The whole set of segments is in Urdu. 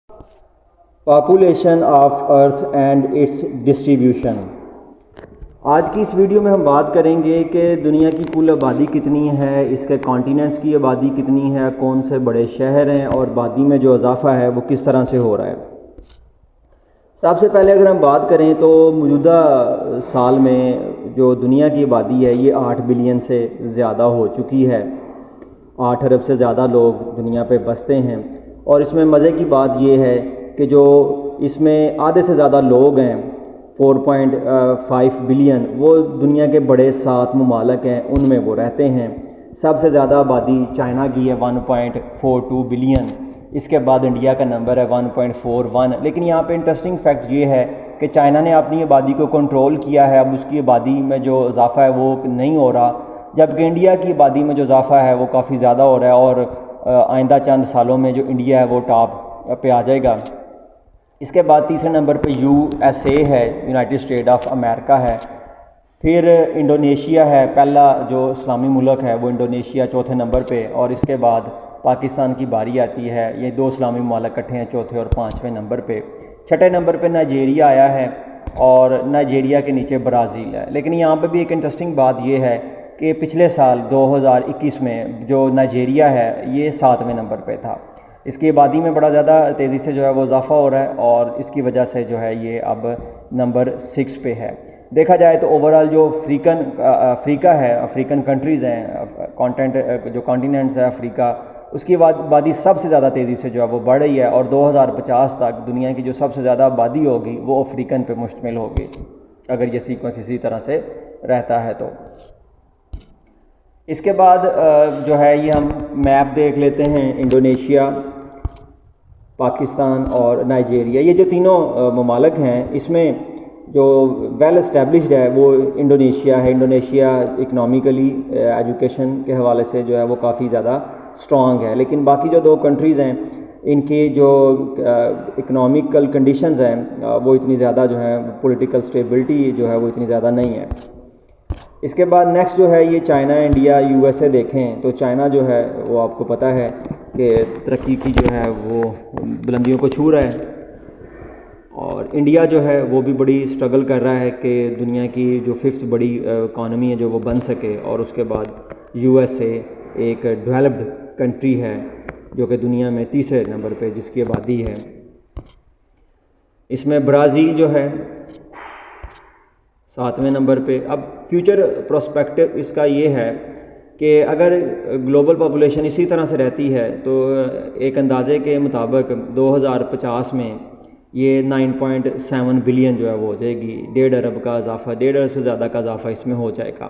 Population of earth and its distribution. آج کی اس ویڈیو میں ہم بات کریں گے کہ دنیا کی کل آبادی کتنی ہے، اس کے کانٹیننٹس کی آبادی کتنی ہے، کون سے بڑے شہر ہیں اور آبادی میں جو اضافہ ہے وہ کس طرح سے ہو رہا ہے۔ سب سے پہلے اگر ہم بات کریں تو موجودہ سال میں جو دنیا کی آبادی ہے یہ 8 بلین سے زیادہ ہو چکی ہے۔ 8 ارب سے زیادہ لوگ دنیا پہ بستے ہیں، اور اس میں مزے کی بات یہ ہے کہ جو اس میں آدھے سے زیادہ لوگ ہیں 4.5 بلین، وہ دنیا کے بڑے 7 ممالک ہیں ان میں وہ رہتے ہیں۔ سب سے زیادہ آبادی چائنا کی ہے 1.42 بلین، اس کے بعد انڈیا کا نمبر ہے 1.41۔ لیکن یہاں پہ انٹرسٹنگ فیکٹ یہ ہے کہ چائنا نے اپنی آبادی کو کنٹرول کیا ہے، اب اس کی آبادی میں جو اضافہ ہے وہ نہیں ہو رہا، جبکہ انڈیا کی آبادی میں جو اضافہ ہے وہ کافی زیادہ ہو رہا ہے، اور آئندہ چند سالوں میں جو انڈیا ہے وہ ٹاپ پہ آ جائے گا۔ اس کے بعد تیسرے نمبر پہ USA ہے، یونائٹڈ اسٹیٹ آف امریکہ ہے، پھر انڈونیشیا ہے، پہلا جو اسلامی ملک ہے وہ انڈونیشیا چوتھے نمبر پہ، اور اس کے بعد پاکستان کی باری آتی ہے۔ یہ 2 اسلامی ممالک اکٹھے ہیں چوتھے اور 5ویں نمبر پہ۔ چھٹے نمبر پہ نائجیریا آیا ہے، اور نائجیریا کے نیچے برازیل ہے۔ لیکن یہاں پہ بھی ایک انٹرسٹنگ بات یہ ہے کہ پچھلے سال 2021 میں جو نائجیریا ہے یہ 7ویں نمبر پہ تھا۔ اس کی آبادی میں بڑا زیادہ تیزی سے جو ہے وہ اضافہ ہو رہا ہے، اور اس کی وجہ سے جو ہے یہ اب نمبر 6 پہ ہے۔ دیکھا جائے تو اوورآل جو افریقہ ہے، افریقن کنٹریز ہیں، جو کانٹیننٹس ہے افریقہ، اس کی آبادی سب سے زیادہ تیزی سے جو ہے وہ بڑھ رہی ہے، اور 2050 تک دنیا کی جو سب سے زیادہ آبادی ہوگی وہ افریقن پہ مشتمل ہوگی، اگر یہ سیکوینس اسی طرح سے رہتا ہے تو۔ اس کے بعد جو ہے یہ ہم میپ دیکھ لیتے ہیں، انڈونیشیا، پاکستان اور نائجیریا، یہ جو تینوں ممالک ہیں اس میں جو ویل اسٹیبلشڈ ہے وہ انڈونیشیا ہے۔ انڈونیشیا اکنامیکلی، ایجوکیشن کے حوالے سے جو ہے وہ کافی زیادہ اسٹرانگ ہے، لیکن باقی جو 2 کنٹریز ہیں ان کی جو اکنامیکل کنڈیشنز ہیں وہ اتنی زیادہ جو ہے، پولیٹیکل اسٹیبلٹی جو ہے وہ اتنی زیادہ نہیں ہے۔ اس کے بعد نیکسٹ جو ہے یہ چائنا، انڈیا، USA دیکھیں تو چائنا جو ہے وہ آپ کو پتہ ہے کہ ترقی کی جو ہے وہ بلندیوں کو چھو رہا ہے، اور انڈیا جو ہے وہ بھی بڑی سٹرگل کر رہا ہے کہ دنیا کی جو 5th بڑی اکانومی ہے جو وہ بن سکے، اور اس کے بعد USA ایک ڈیولپڈ کنٹری ہے جو کہ دنیا میں تیسرے نمبر پہ جس کی آبادی ہے۔ اس میں برازیل جو ہے 7ویں نمبر پہ۔ اب فیوچر پروسپیکٹو اس کا یہ ہے کہ اگر گلوبل پاپولیشن اسی طرح سے رہتی ہے تو ایک اندازے کے مطابق 2050 میں یہ 9.7 بلین جو ہے وہ ہو جائے گی، 1.5 ارب کا اضافہ، 1.5 ارب سے زیادہ کا اضافہ اس میں ہو جائے گا،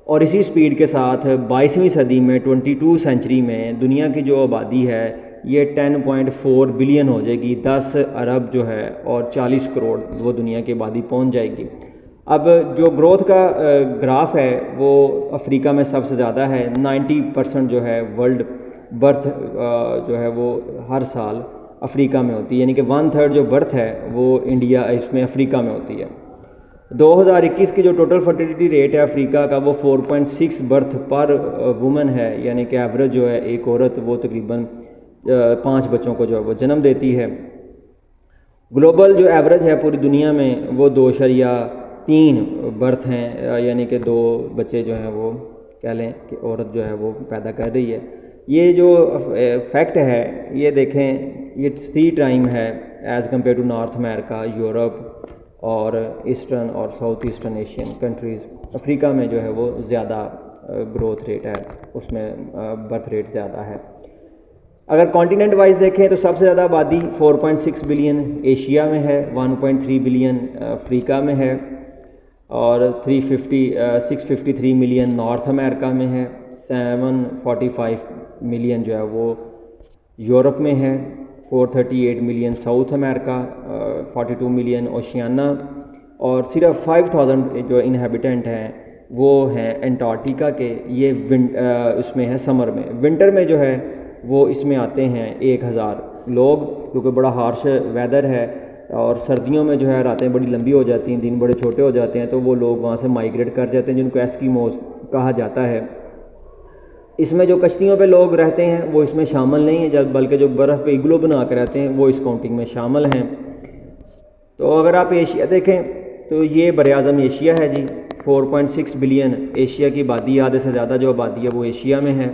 اور اسی سپیڈ کے ساتھ 22ویں صدی میں 22 سینچری میں دنیا کی جو آبادی ہے یہ 10.4 بلین ہو جائے گی، 10 ارب جو ہے اور 40 کروڑ وہ دنیا کی آبادی پہنچ جائے گی۔ اب جو گروتھ کا گراف ہے وہ افریقہ میں سب سے زیادہ ہے، 90% جو ہے ورلڈ برتھ جو ہے وہ ہر سال افریقہ میں ہوتی ہے، یعنی کہ 1/3 جو برتھ ہے وہ انڈیا اس میں افریقہ میں ہوتی ہے۔ 2021 کی جو ٹوٹل فرٹیلیٹی ریٹ ہے افریقہ کا وہ 4.6 برتھ پر وومن ہے، یعنی کہ ایوریج جو ہے ایک عورت وہ تقریباً 5 بچوں کو جو ہے وہ جنم دیتی ہے۔ گلوبل جو ایوریج ہے پوری دنیا میں وہ 2.3 برتھ ہیں، یعنی کہ 2 بچے جو ہیں وہ کہہ لیں کہ عورت جو ہے وہ پیدا کر رہی ہے۔ یہ جو فیکٹ ہے یہ دیکھیں، یہ 3 ٹائم ہے as compare to North America, Europe اور ایسٹرن اور south eastern Asian countries. Africa میں جو ہے وہ زیادہ گروتھ ریٹ ہے، اس میں برتھ ریٹ زیادہ ہے۔ اگر کانٹیننٹ وائز دیکھیں تو سب سے زیادہ آبادی 4.6 بلین ایشیا میں ہے، 1.3 بلین افریقہ میں ہے، اور 653 ملین نارتھ امریکہ میں ہے، 745 ملین جو ہے وہ یورپ میں ہے، 438 ملین ساؤتھ امریکہ، 42 ملین اوشیانہ، اور صرف 5000 جو انہیبیٹنٹ ہیں وہ ہیں انٹارکٹیکا کے، یہ اس میں ہے سمر میں۔ ونٹر میں جو ہے وہ اس میں آتے ہیں 1000 لوگ، کیونکہ بڑا ہارش ویدر ہے، اور سردیوں میں جو ہے راتیں بڑی لمبی ہو جاتی ہیں، دن بڑے چھوٹے ہو جاتے ہیں، تو وہ لوگ وہاں سے مائیگریٹ کر جاتے ہیں جن کو ایسکیموز کہا جاتا ہے۔ اس میں جو کشتیوں پہ لوگ رہتے ہیں وہ اس میں شامل نہیں ہیں، بلکہ جو برف پہ اگلو بنا کے رہتے ہیں وہ اس کاؤنٹنگ میں شامل ہیں۔ تو اگر آپ ایشیا دیکھیں تو یہ بر اعظم ایشیا ہے جی، 4.6 بلین ایشیا کی آبادی، آدھے سے زیادہ جو آبادی ہے وہ ایشیا میں ہے۔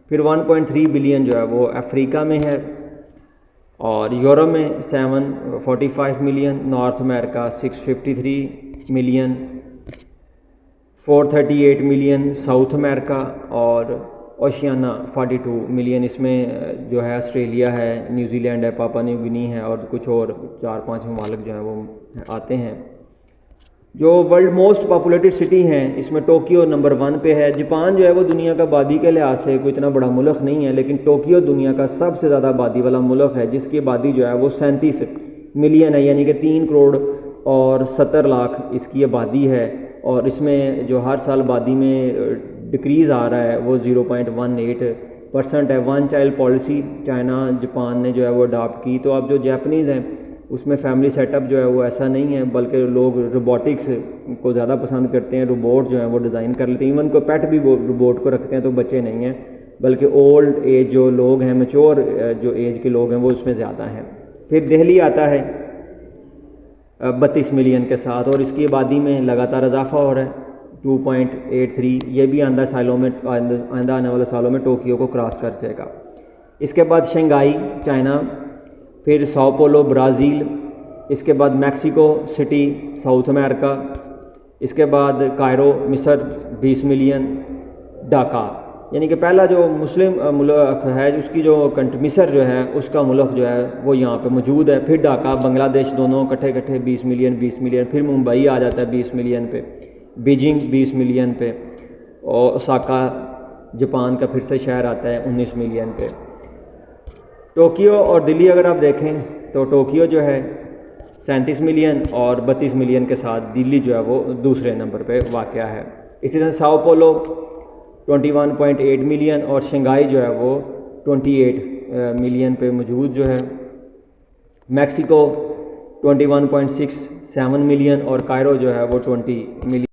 پھر 1.3 بلین جو ہے وہ افریقہ میں ہے، اور یورپ میں 745 ملین، نارتھ امریکہ 653 ملین، 438 ملین ساؤتھ امریکہ، اور اوشیانہ 42 ملین، اس میں جو ہے آسٹریلیا ہے، نیوزی لینڈ ہے، پاپا نیو گنی ہے، اور کچھ اور 4-5 ممالک جو ہیں وہ آتے ہیں۔ جو ورلڈ موسٹ پاپولیٹڈ سٹی ہیں اس میں ٹوکیو نمبر 1 پہ ہے۔ جاپان جو ہے وہ دنیا کا آبادی کے لحاظ سے کوئی اتنا بڑا ملک نہیں ہے، لیکن ٹوکیو دنیا کا سب سے زیادہ آبادی والا ملک ہے، جس کی آبادی جو ہے وہ 37 ملین ہے، یعنی کہ 3 کروڑ اور 70 لاکھ اس کی آبادی ہے، اور اس میں جو ہر سال آبادی میں ڈکریز آ رہا ہے وہ 0.18% ہے۔ 1 چائلڈ پالیسی چائنا جاپان نے جو ہے وہ اڈاپٹ کی۔ تو اب جو جاپنیز ہیں اس میں فیملی سیٹ اپ جو ہے وہ ایسا نہیں ہے، بلکہ لوگ روبوٹکس کو زیادہ پسند کرتے ہیں، روبوٹ جو ہیں وہ ڈیزائن کر لیتے ہیں، ایون کو پیٹ بھی وہ روبوٹ کو رکھتے ہیں، تو بچے نہیں ہیں، بلکہ اولڈ ایج جو لوگ ہیں، میچور جو ایج کے لوگ ہیں وہ اس میں زیادہ ہیں۔ پھر دہلی آتا ہے 32 ملین کے ساتھ، اور اس کی آبادی میں لگاتار اضافہ ہو رہا ہے 2.83، یہ بھی آئندہ آنے والے سالوں میں ٹوکیو کو کراس کر جائے گا۔ اس کے بعد شنگھائی چائنا، پھر ساؤ پولو برازیل، اس کے بعد میکسیکو سٹی ساؤتھ امریکہ، اس کے بعد کائرو مصر 20 ملین، ڈھاکہ یعنی کہ پہلا جو مسلم ملک ہے اس کی جو مصر جو ہے اس کا ملک جو ہے وہ یہاں پہ موجود ہے۔ پھر ڈھاکہ بنگلہ دیش، دونوں کٹھے 20 ملین، پھر ممبئی آ جاتا ہے 20 ملین پہ، بیجنگ 20 ملین پہ، اور اوساکا جاپان کا پھر سے شہر آتا ہے 19 ملین پہ۔ ٹوکیو اور دلی اگر آپ دیکھیں تو ٹوکیو جو ہے 37 ملین اور 32 ملین کے ساتھ دلی جو ہے وہ دوسرے نمبر پہ واقع ہے۔ اسی طرح ساؤ پولو 21.8 ملین اور شنگھائی جو ہے وہ 28 ملین پہ موجود جو ہے۔ میکسیکو 21.67 ملین اور کائرو جو ہے وہ 20 ملین۔